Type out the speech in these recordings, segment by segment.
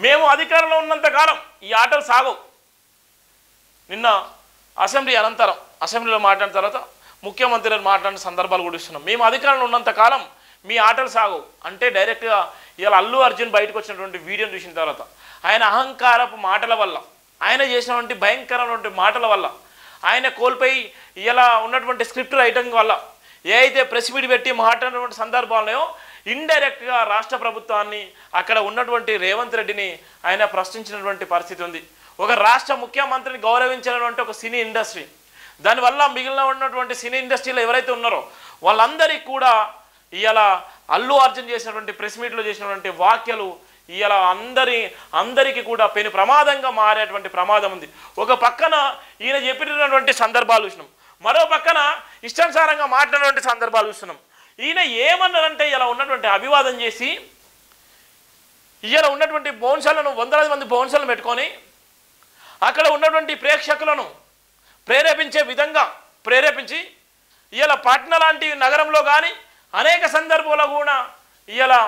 మేము అధికారంలో ఉన్నంత కాలం ఈ ఆటలు సాగవు. నిన్న అసెంబ్లీ అనంతరం అసెంబ్లీలో మాట్లాడిన తర్వాత ముఖ్యమంత్రి మాట్లాడిన సందర్భాలు కూడా ఇస్తున్నాం. మేము అధికారంలో ఉన్నంత కాలం మీ ఆటలు సాగవు అంటే డైరెక్ట్గా ఇలా అల్లు అర్జున్ బయటకు వచ్చినటువంటి వీడియోని చూసిన తర్వాత ఆయన అహంకారపు మాటల వల్ల, ఆయన చేసినటువంటి భయంకరమైనటువంటి మాటల వల్ల, ఆయన కోల్పోయి ఇలా ఉన్నటువంటి స్క్రిప్ట్ రైటింగ్ వల్ల ఏ అయితే ప్రెస్ మీట్ పెట్టి మాట్లాడినటువంటి సందర్భాలనో ఇండైరెక్ట్గా రాష్ట్ర ప్రభుత్వాన్ని, అక్కడ ఉన్నటువంటి రేవంత్ రెడ్డిని ఆయన ప్రశ్నించినటువంటి పరిస్థితి ఉంది. ఒక రాష్ట్ర ముఖ్యమంత్రిని గౌరవించినటువంటి ఒక సినీ ఇండస్ట్రీ, దానివల్ల మిగిలిన ఉన్నటువంటి సినీ ఇండస్ట్రీలో ఎవరైతే ఉన్నారో వాళ్ళందరికీ కూడా ఇలా అల్లు అర్జున్ చేసినటువంటి ప్రెస్ మీట్లో చేసినటువంటి వ్యాఖ్యలు ఇలా అందరికీ కూడా పెను ప్రమాదంగా మారేటువంటి ప్రమాదం ఉంది. ఒక పక్కన ఈయన చెప్పినటువంటి సందర్భాలు చూసినాం, మరో పక్కన ఇష్టానుసారంగా మాట్లాడినటువంటి సందర్భాలు చూస్తున్నాం. ఈయన ఏమన్నారంటే ఇలా ఉన్నటువంటి అభివాదం చేసి ఇలా ఉన్నటువంటి బౌన్సర్లను వందలాది మంది బౌన్సర్లను పెట్టుకొని అక్కడ ఉన్నటువంటి ప్రేక్షకులను ప్రేరేపించే విధంగా ప్రేరేపించి ఇలా పాట్నా లాంటి నగరంలో కానీ అనేక సందర్భాల్లో కూడా ఇలా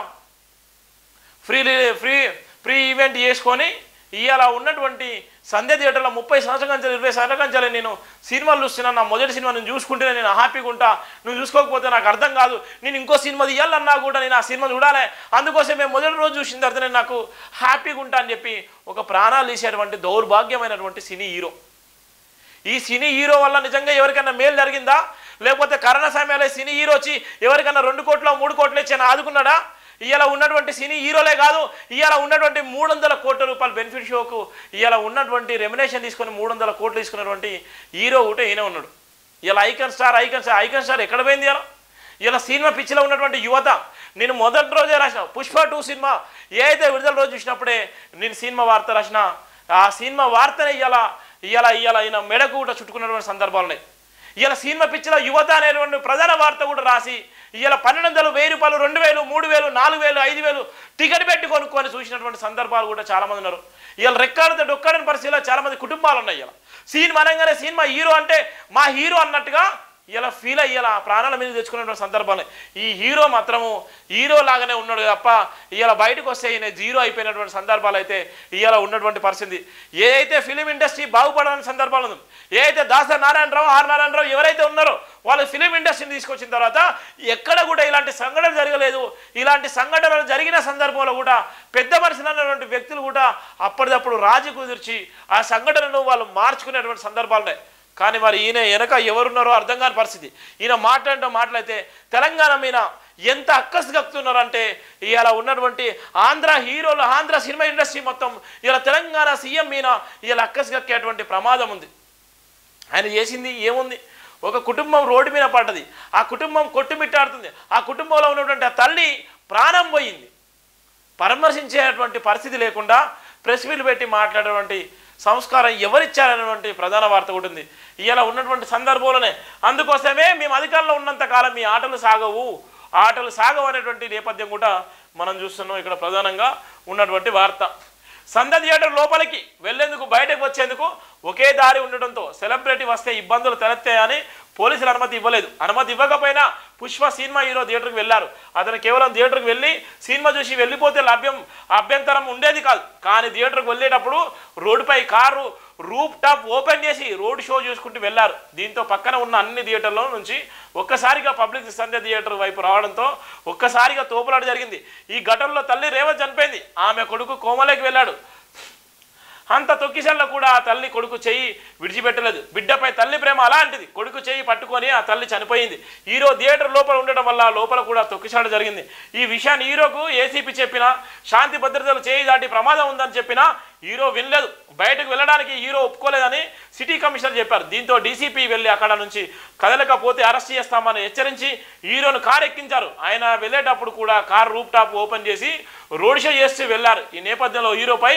ఫ్రీ ఈవెంట్ చేసుకొని ఇలా ఉన్నటువంటి సంధ్య థియేటర్లో 30 సంవత్సరాల నుంచి 20 సంవత్సరాల నుంచి నేను సినిమాలు చూస్తున్నాను. నా మొదటి సినిమా నేను చూసుకుంటేనే నేను హ్యాపీగా ఉంటా, నువ్వు చూసుకోకపోతే నాకు అర్థం కాదు, నేను ఇంకో సినిమా తీయాలన్నా కూడా నేను ఆ సినిమా చూడాలి, అందుకోసం మేము మొదటి రోజు చూసిన తర్వాత నేను నాకు హ్యాపీగా ఉంటా అని చెప్పి ఒక ప్రాణాలు తీసేటువంటి దౌర్భాగ్యమైనటువంటి సినీ హీరో. ఈ సినీ హీరో వల్ల నిజంగా ఎవరికైనా మేలు జరిగిందా? లేకపోతే కరోనా సమయంలో సినీ హీరో వచ్చి ఎవరికైనా 2 కోట్లు 3 కోట్లు ఇచ్చి ఆదుకున్నాడా? ఇవాళ ఉన్నటువంటి సినీ హీరోలే కాదు, ఇవాళ ఉన్నటువంటి 300 కోట్ల రూపాయల బెనిఫిట్ షోకు ఇవాళ ఉన్నటువంటి రెమ్యునేషన్ తీసుకొని 300 కోట్లు తీసుకున్నటువంటి హీరో ఒకటే ఈయన ఉన్నాడు. ఇలా ఐకన్ స్టార్ ఎక్కడ పోయింది? ఇలా సినిమా పిచ్చిలో ఉన్నటువంటి యువత. నేను మొదటి రోజే రాసిన పుష్ప 2 సినిమా ఏ అయితే విడుదల రోజు చూసినప్పుడే నేను సినిమా వార్త రాసిన. ఆ సినిమా వార్తనే ఇలా ఈయన మెడకు కూడా చుట్టుకున్నటువంటి సందర్భాలు ఉన్నాయి. ఇలా సినిమా పిచ్చిలో యువత అనేటువంటి ప్రధాన వార్త కూడా రాసి ఇలా 1200, 1000 రూపాయలు, 2000, 3000, 4000, 5000 టికెట్ పెట్టి కొనుక్కొని చూసినటువంటి సందర్భాలు కూడా చాలామంది ఉన్నారు. ఇలా రెక్కాడితే డొక్కడని పరిస్థితిలో చాలామంది కుటుంబాలు ఉన్నాయి. ఇలా సినిమా అనగానే సినిమా హీరో అంటే మా హీరో అన్నట్టుగా ఇలా ఫీల్ అయ్యేలా ప్రాణాల మీద తెచ్చుకునేటువంటి సందర్భాలు. ఈ హీరో మాత్రము హీరో లాగానే ఉన్నాడు తప్ప ఇలా బయటకు వస్తే ఈయన జీరో అయిపోయినటువంటి సందర్భాలు అయితే ఇలా ఉన్నటువంటి పరిస్థితి. ఏదైతే ఫిలిం ఇండస్ట్రీ బాగుపడాలని సందర్భాలు ఉంది, ఏదైతే దాసరి నారాయణరావు, ఆర్ నారాయణరావు ఎవరైతే ఉన్నారో వాళ్ళు ఫిలిం ఇండస్ట్రీని తీసుకొచ్చిన తర్వాత ఎక్కడ కూడా ఇలాంటి సంఘటన జరగలేదు. ఇలాంటి సంఘటనలు జరిగిన సందర్భంలో కూడా పెద్ద మనుషులు అన్నటువంటి వ్యక్తులు కూడా అప్పటిదప్పుడు రాజీ కుదిర్చి ఆ సంఘటనను వాళ్ళు మార్చుకునేటువంటి సందర్భాలు ఉన్నాయి. కానీ మరి ఈయన వెనక ఎవరున్నారో అర్థం కాని పరిస్థితి. ఈయన మాట్లాడితే తెలంగాణ మీద ఎంత అక్కసు కక్కుతున్నారంటే ఇలా ఉన్నటువంటి ఆంధ్ర హీరోలు, ఆంధ్ర సినిమా ఇండస్ట్రీ మొత్తం ఇలా తెలంగాణ సీఎం మీద ఇలా అక్కసు కక్కేటువంటి ప్రమాదం ఉంది. ఆయన చేసింది ఏముంది? ఒక కుటుంబం రోడ్డు మీద పడ్డది, ఆ కుటుంబం కొట్టుమిట్టాడుతుంది, ఆ కుటుంబంలో ఉన్నటువంటి ఆ తల్లి ప్రాణం పోయింది. పరామర్శించేటువంటి పరిస్థితి లేకుండా ప్రెస్ మీట్లు పెట్టి మాట్లాడేటువంటి సంస్కారం ఎవరిచ్చారనేటువంటి ప్రధాన వార్త కూడా ఉంది ఇలా ఉన్నటువంటి సందర్భంలోనే. అందుకోసమే మేము అధికారంలో ఉన్నంత కాలం మీ ఆటలు సాగవు అనేటువంటి నేపథ్యం కూడా మనం చూస్తున్నాం. ఇక్కడ ప్రధానంగా ఉన్నటువంటి వార్త సంధ్య థియేటర్ లోపలికి వెళ్లేందుకు బయటకు వచ్చేందుకు ఒకే దారి ఉండడంతో సెలబ్రిటీ వస్తే ఇబ్బందులు తలెత్తాయని పోలీసులు అనుమతి ఇవ్వలేదు. అనుమతి ఇవ్వకపోయినా పుష్ప సినిమా హీరో థియేటర్కి వెళ్ళారు. అతను కేవలం థియేటర్కి వెళ్ళి సినిమా చూసి వెళ్ళిపోతే అభ్యంతరం ఉండేది కాదు. కానీ థియేటర్కి వెళ్ళేటప్పుడు రోడ్డుపై కారు రూఫ్ టాప్ ఓపెన్ చేసి రోడ్ షో చూసుకుంటూ వెళ్ళారు. దీంతో పక్కన ఉన్న అన్ని థియేటర్ల నుంచి ఒక్కసారిగా పబ్లిక్ సంధ్య థియేటర్ వైపు రావడంతో ఒక్కసారిగా తోపులాట జరిగింది. ఈ ఘటనలో తల్లి రేవంత్ చనిపోయింది, ఆమె కొడుకు కోమలోకి వెళ్ళాడు. అంత తొక్కిసల్లో కూడా ఆ తల్లి కొడుకు చెయ్యి విడిచిపెట్టలేదు. బిడ్డపై తల్లి ప్రేమ అలాంటిది. కొడుకు చెయ్యి పట్టుకొని ఆ తల్లి చనిపోయింది. హీరో థియేటర్ లోపల ఉండడం వల్ల లోపల కూడా తొక్కిసాట జరిగింది. ఈ విషయాన్ని హీరోకు ఏసీపీ చెప్పినా, శాంతి భద్రతలు చేయి దాటి ప్రమాదం ఉందని చెప్పినా హీరో వినలేదు. బయటకు వెళ్ళడానికి హీరో ఒప్పుకోలేదని సిటీ కమిషనర్ చెప్పారు. దీంతో డీసీపీ వెళ్ళి అక్కడ నుంచి కదలకపోతే అరెస్ట్ చేస్తామని హెచ్చరించి హీరోను కారు ఎక్కించారు. ఆయన వెళ్ళేటప్పుడు కూడా కారు రూఫ్ టాప్ ఓపెన్ చేసి రోడ్ షో చేస్తూ వెళ్లారు. ఈ నేపథ్యంలో హీరోపై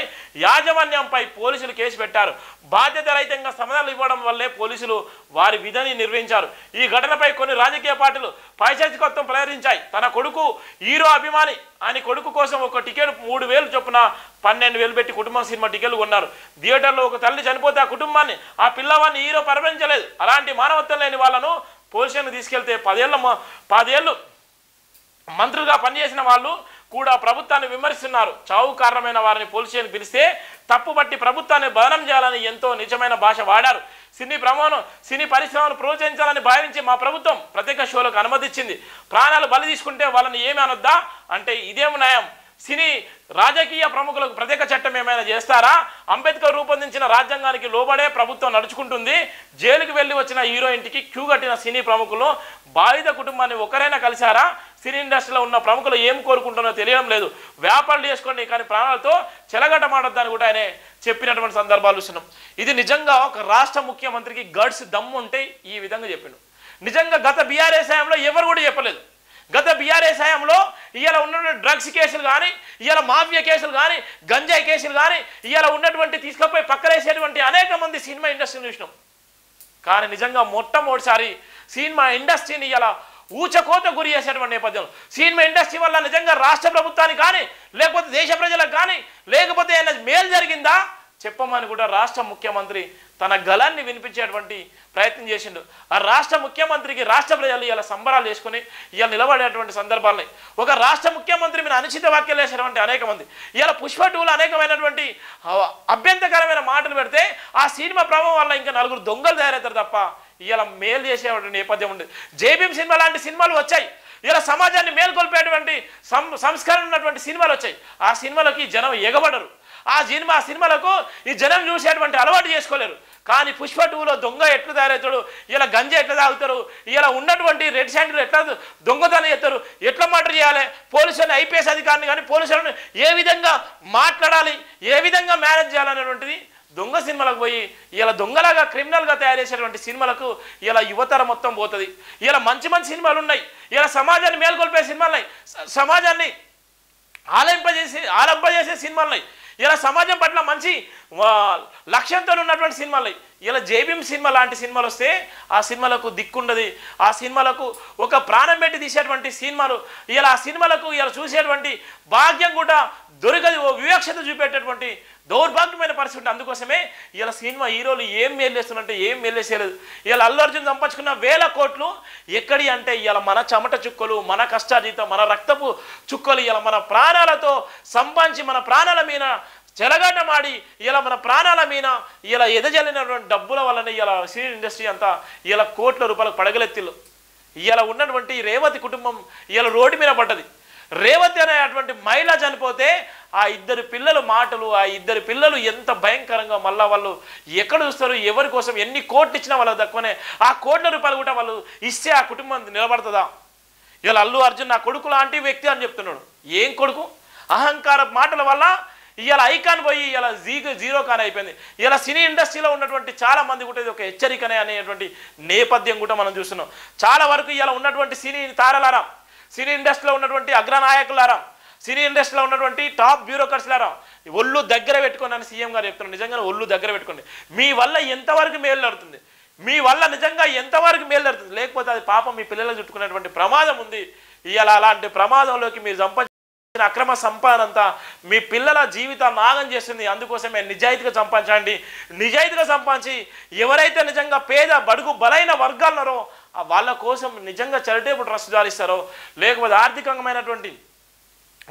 యాజమాన్యంపై పోలీసులు కేసు పెట్టారు. బాధ్యత రహితంగా సమాధానాలు ఇవ్వడం వల్లే పోలీసులు వారి విధిని నిర్వహించారు. ఈ ఘటనపై కొన్ని రాజకీయ పార్టీలు పైశాచికత్వం ప్రదర్శించాయి. తన కొడుకు హీరో అభిమాని, ఆయన కొడుకు కోసం ఒక టికెట్ 3000 చొప్పున 12,000 పెట్టి కుటుంబం సినిమా టికెట్లు కొన్నారు. థియేటర్లో ఒక తల్లి చనిపోతే ఆ కుటుంబాన్ని, ఆ పిల్లవాడిని హీరో పరామర్శించలేదు. అలాంటి మానవత్వం లేని వాళ్ళను పోలీసులను తీసుకెళ్తే 10 ఏళ్ళు మంత్రులుగా పనిచేసిన వాళ్ళు కూడా ప్రభుత్వాన్ని విమర్శిస్తున్నారు. చావు కారణమైన వారిని పోలీస్ స్టేషన్ పిలిస్తే తప్పుబట్టి ప్రభుత్వాన్ని బదనం చేయాలని ఎంతో నిజమైన భాష వాడారు. సినీ పరిశ్రమను ప్రోత్సహించాలని భావించి మా ప్రభుత్వం ప్రత్యేక షోలకు అనుమతి ఇచ్చింది. ప్రాణాలు బలి తీసుకుంటే వాళ్ళని ఏమి అనొద్దా అంటే ఇదేం న్యాయం? సినీ రాజకీయ ప్రముఖులకు ప్రత్యేక చట్టం ఏమైనా చేస్తారా? అంబేద్కర్ రూపొందించిన రాజ్యాంగానికి లోబడే ప్రభుత్వం నడుచుకుంటుంది. జైలుకి వెళ్ళి వచ్చిన హీరో ఇంటికి క్యూ కట్టిన సినీ ప్రముఖులు బాధిత కుటుంబాన్ని ఒకరైనా కలిశారా? సినీ ఇండస్ట్రీలో ఉన్న ప్రముఖులు ఏం కోరుకుంటున్నారో తెలియడం లేదు. వ్యాపారాలు చేసుకోండి కానీ ప్రాణాలతో చెలగట మాటొద్దని కూడా ఆయన చెప్పినటువంటి సందర్భాలు చూస్తున్నాం. ఇది నిజంగా ఒక రాష్ట్ర ముఖ్యమంత్రికి గడ్స్ దమ్ము ఉంటే ఈ విధంగా చెప్పిండు. నిజంగా గత బీఆర్ఎస్ హయాంలో ఎవరు కూడా చెప్పలేదు. గత బీఆర్ఎస్ హయాంలో ఇవాళ ఉన్నటువంటి డ్రగ్స్ కేసులు కానీ, ఇవాళ మాఫియా కేసులు కానీ, గంజాయి కేసులు కానీ, ఇవాళ ఉన్నటువంటి తీసుకుపోయి పక్కలేసేటువంటి అనేక మంది సినిమా ఇండస్ట్రీని చూసినాం. కానీ నిజంగా మొట్టమొదటిసారి సినిమా ఇండస్ట్రీని ఇలా ఊచకోత గురి చేసేటువంటి నేపథ్యంలో సినిమా ఇండస్ట్రీ వల్ల నిజంగా రాష్ట్ర ప్రభుత్వానికి కానీ, లేకపోతే దేశ ప్రజలకు కానీ, లేకపోతే ఏమైనా మేలు జరిగిందా చెప్పమని కూడా రాష్ట్ర ముఖ్యమంత్రి తన గలాన్ని వినిపించేటువంటి ప్రయత్నం చేసిండు. ఆ రాష్ట్ర ముఖ్యమంత్రికి రాష్ట్ర ప్రజలు ఇలా సంబరాలు చేసుకుని ఇలా నిలబడేటువంటి సందర్భాలని ఒక రాష్ట్ర ముఖ్యమంత్రి మీద అనుచిత వ్యాఖ్యలు చేసేటువంటి అనేక మంది ఇలా పుష్ప 2లో అనేకమైనటువంటి అభ్యంతరకరమైన మాటలు పెడితే ఆ సినిమా ప్రభావం వల్ల ఇంకా నలుగురు దొంగలు తయారవుతారు తప్ప ఇలా మేలు చేసేటువంటి నేపథ్యం ఉంది. జేబీఎం సినిమా లాంటి సినిమాలు వచ్చాయి. ఇలా సమాజాన్ని మేల్కొల్పేటువంటి సంస్కరణ ఉన్నటువంటి సినిమాలు వచ్చాయి. ఆ సినిమాలకి జనం ఎగబడరు. ఆ సినిమాలకు ఈ జనం చూసేటువంటి అలవాటు చేసుకోలేరు. కానీ పుష్ప 2లో దొంగ ఎట్లా తయారవుతాడు, ఇలా గంజా ఎట్లా తాగుతారు, ఇలా ఉన్నటువంటి రెడ్ శాండ్లు ఎట్లా దొంగతనం చేస్తారు, ఎట్లా మర్డర్ చేయాలి, పోలీసులను ఐపీఎస్ అధికారిని కానీ పోలీసులను ఏ విధంగా మాట్లాడాలి, ఏ విధంగా మేనేజ్ చేయాలనేటువంటిది దొంగ సినిమాలకు పోయి ఇలా దొంగలాగా క్రిమినల్గా తయారు చేసేటువంటి సినిమాలకు ఇలా యువతర మొత్తం పోతుంది. ఇలా మంచి మంచి సినిమాలు ఉన్నాయి. ఇలా సమాజాన్ని మేల్కొల్పే సినిమాలు ఉన్నాయి. సమాజాన్ని ఆలంపజేసే సినిమాలు ఉన్నాయి. ఇలా సమాజం పట్ల మంచి లక్ష్యంతో ఉన్నటువంటి సినిమాలు ఇలా జేబీఎం సినిమా లాంటి సినిమాలు వస్తే ఆ సినిమాలకు దిక్కుండది. ఆ సినిమాలకు ఒక ప్రాణం పెట్టి తీసేటువంటి సినిమాలు ఇలా ఆ సినిమాలకు ఇలా చూసేటువంటి భాగ్యం కూడా దొరకదు. ఓ వివక్షత చూపెట్టేటువంటి దౌర్భాగ్యమైన పరిస్థితి. అందుకోసమే ఇలా సినిమా హీరోలు ఏం మేలేస్తున్నంటే ఏం మేలేసేయలేదు. ఇలా అల్లు అర్జున్ సంపాదించుకున్న 1000 కోట్లు ఎక్కడి అంటే ఇలా మన చెమట చుక్కలు, మన కష్టార్జితం, మన రక్తపు చుక్కలు ఇలా మన ప్రాణాలతో సంపాదించి మన ప్రాణాల మీద చెలగాటమాడి ఇలా మన ప్రాణాల మీద ఇలా ఎదజల్లినటువంటి డబ్బుల వల్లనే ఇలా సినీ ఇండస్ట్రీ అంతా ఇలా కోట్ల రూపాయలకు పడగలెత్తిళ్ళు. ఇలా ఉన్నటువంటి రేవతి కుటుంబం ఇలా రోడ్డు మీద పడ్డది. రేవతి అనేటువంటి మహిళ చనిపోతే ఆ 2 పిల్లల మాటలు, ఆ 2 పిల్లలు ఎంత భయంకరంగా మళ్ళీ వాళ్ళు ఎక్కడ చూస్తారు, ఎవరి కోసం ఎన్ని కోట్లు ఇచ్చినా వాళ్ళకి తక్కువనే. ఆ కోట్ల రూపాయలు కూడా వాళ్ళు ఇస్తే ఆ కుటుంబం నిలబడుతుందా? ఇలా అల్లు అర్జున్ నా కొడుకు లాంటి వ్యక్తి అని చెప్తున్నాడు. ఏం కొడుకు? అహంకార మాటల వల్ల ఇలా ఐకాన్ పోయి ఇలా జీరో కాన్ అయిపోయింది. ఇలా సినీ ఇండస్ట్రీలో ఉన్నటువంటి చాలా మంది కూడా ఇది ఒక హెచ్చరికనే అనేటువంటి నేపథ్యం కూడా మనం చూస్తున్నాం. చాలా వరకు ఇలా ఉన్నటువంటి సినీ తారలారా, సినీ ఇండస్ట్రీలో ఉన్నటువంటి అగ్రనాయకులారా, సినీ ఇండస్ట్రీలో ఉన్నటువంటి టాప్ బ్యూరోక్రాట్స్లారా ఒళ్ళు దగ్గర పెట్టుకోండి అని సీఎం గారు చెప్తున్నారు. నిజంగానే ఒళ్ళు దగ్గర పెట్టుకోండి. మీ వల్ల ఎంతవరకు మేలు జరుగుతుంది, మీ వల్ల నిజంగా ఎంతవరకు మేలు జరుగుతుంది, లేకపోతే అది పాపం మీ పిల్లలకు చుట్టుకునేటువంటి ప్రమాదం ఉంది. ఇలా అలాంటి ప్రమాదంలోకి మీరు సంపాదించిన అక్రమ సంపాదన అంతా మీ పిల్లల జీవితాన్ని నాగం చేస్తుంది. అందుకోసమే నిజాయితీగా సంపాదించండి. నిజాయితీగా సంపాదించి ఎవరైతే నిజంగా పేద బడుగు బలైన వర్గాలున్నారో వాళ్ళ కోసం నిజంగా చారిటబుల్ ట్రస్ట్ జాలిస్తారో, లేకపోతే ఆర్థికమైనటువంటి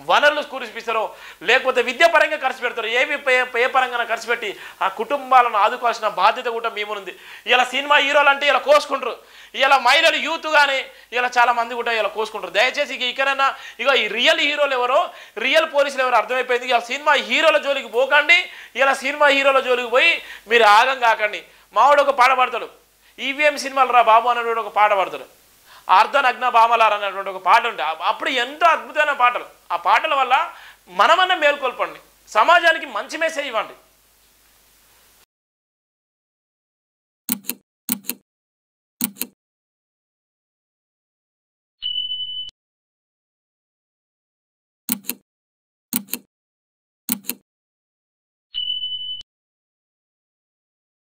వనరులు కురిపిస్తారో, లేకపోతే విద్యాపరంగా ఖర్చు పెడతారో, ఏ పరంగా ఖర్చు పెట్టి ఆ కుటుంబాలను ఆదుకోవాల్సిన బాధ్యత కూడా మేముంది. ఇలా సినిమా హీరోలు అంటే ఇలా కోసుకుంటారు. ఇలా మహిళలు యూత్ కానీ ఇలా చాలా మంది కూడా ఇలా కోసుకుంటారు. దయచేసి ఇకనైనా ఈ రియల్ హీరోలు ఎవరో, రియల్ పోలీసులు ఎవరో అర్థమైపోయింది. ఇలా సినిమా హీరోల జోలికి పోకండి. ఇలా సినిమా హీరోల జోలికి పోయి మీరు ఆగం కాకండి. మావాడు ఒక పాట పాడతాడు, ఈవీఎం సినిమాలు రా బాబు అన్నటువంటి ఒక పాట పాడతాడు. అర్ధనగ్న బామలార్ అనేటువంటి ఒక పాట ఉంటే అప్పుడు ఎంతో అద్భుతమైన పాటలు. ఆ పాటల వల్ల మనమన్నా మేల్కొల్పండి, సమాజానికి మంచి మెసేజ్ ఇవ్వండి.